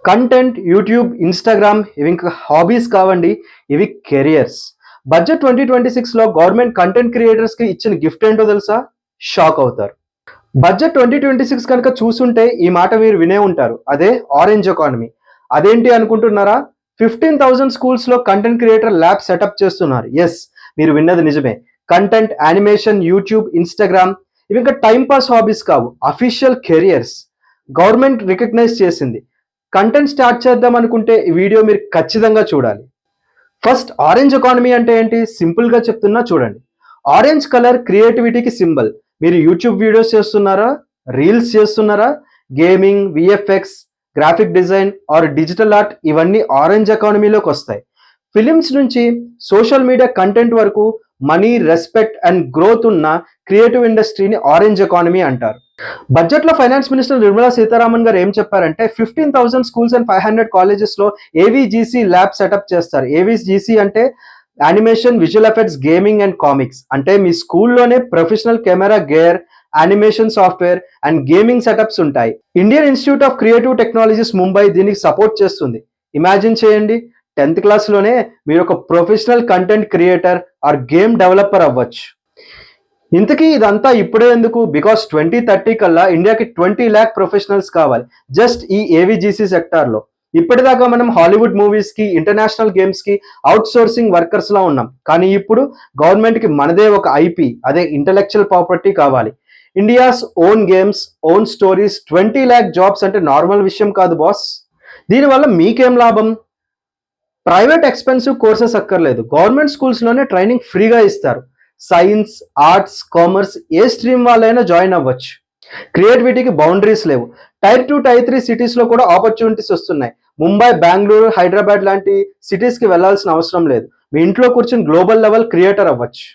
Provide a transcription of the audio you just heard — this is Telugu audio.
కంటెంట్, యూట్యూబ్, ఇన్‌స్టాగ్రామ్ ఇవి ఇంకా హాబీస్ కావండి. ఇవి కెరియర్స్. బడ్జెట్ 2026లో గవర్నమెంట్ కంటెంట్ క్రియేటర్స్‌కి ఇచ్చిన గిఫ్ట్ ఏంటో తెలుసా? షాక్ అవుతారు. బడ్జెట్ 2026 కనుక చూసుంటే ఈ మాట మీరు వినే ఉంటారు. అదే ఆరెంజ్ ఎకానమీ. అదేంటి అనుకుంటున్నారా? 15,000 స్కూల్స్‌లో కంటెంట్ క్రియేటర్ ల్యాబ్ సెటప్ చేస్తున్నారు. యెస్, మీరు విన్నది నిజమే. కంటెంట్, యానిమేషన్, యూట్యూబ్, ఇన్‌స్టాగ్రామ్ ఇవి ఇంకా టైమ్ పాస్ హాబీస్ కావు. Official careers. గవర్నమెంట్ రికగ్నైజ్ చేసింది. కంటెంట్ స్టార్ట్ చేద్దాం అనుకుంటే ఈ వీడియో మీరు ఖచ్చితంగా చూడాలి. ఫస్ట్ ఆరెంజ్ ఎకానమీ అంటే ఏంటి? సింపుల్గా చెప్తున్నా చూడండి. ఆరెంజ్ కలర్ క్రియేటివిటీకి సింబల్. మీరు యూట్యూబ్ వీడియోస్ చేస్తున్నారా, రీల్స్ చేస్తున్నారా, gaming, VFX, graphic design or digital art ఇవన్నీ ఆరెంజ్ ఎకానమీలోకి వస్తాయి. ఫిలిమ్స్ నుంచి సోషల్ మీడియా కంటెంట్ వరకు మనీ, రెస్పెక్ట్ అండ్ గ్రోత్ ఉన్న క్రియేటివ్ ఇండస్ట్రీని ఆరెంజ్ ఎకానమీ అంటారు. బడ్జెట్లో ఫైనాన్స్ మినిస్టర్ నిర్మలా సీతారామన్ గారు ఏం చెప్పారంటే 15,000 స్కూల్స్ అండ్ 500 కాలేజెస్లో ఏవీజీసీ ల్యాబ్ సెటప్ చేస్తారు. ఏవీజీసీ అంటే animation, visual effects, gaming and comics. అంటే మీ స్కూల్లోనే professional camera gear, animation software and gaming setups ఉంటాయి. Indian Institute of Creative Technologies Mumbai దీనికి సపోర్ట్ చేస్తుంది. ఇమాజిన్ చేయండి, 10th క్లాస్లోనే మీరు ఒక professional content creator or game developer అవ్వచ్చు. ఇంతకీ ఇదంతా ఇప్పుడే ఎందుకు? బికాస్ 2030 కల్లా ఇండియాకి 20 lakh ప్రొఫెషనల్స్ కావాలి జస్ట్ ఈ ఏవీజీసీ సెక్టార్లో. ఇప్పటిదాకా మనం హాలీవుడ్ మూవీస్కి, ఇంటర్నేషనల్ గేమ్స్కి అవుట్ సోర్సింగ్ వర్కర్స్లా ఉన్నాం. కానీ ఇప్పుడు గవర్నమెంట్కి మనదే ఒక ఐపీ, అదే ఇంటలెక్చువల్ ప్రాపర్టీ కావాలి. India's own games, own stories, 20 lakh jobs అంటే నార్మల్ విషయం కాదు బాస్. దీనివల్ల మీకేం లాభం? ప్రైవేట్ ఎక్స్పెన్సివ్ కోర్సెస్ అక్కర్లేదు. గవర్నమెంట్ స్కూల్స్లోనే ట్రైనింగ్ ఫ్రీగా ఇస్తారు. సైన్స్, ఆర్ట్స్, కామర్స్ ఏ స్ట్రీమ్ వాళ్ళైనా జాయిన్ అవ్వచ్చు. క్రియేటివిటీకి బౌండరీస్ లేవు. టైర్ 2, టైర్ 3 సిటీస్లో కూడా ఆపర్చునిటీస్ వస్తున్నాయి. ముంబై, బెంగళూరు, హైదరాబాద్ లాంటి సిటీస్కి వెళ్లాల్సిన అవసరం లేదు. మీ ఇంట్లో కూర్చొని గ్లోబల్ లెవెల్ క్రియేటర్ అవ్వచ్చు.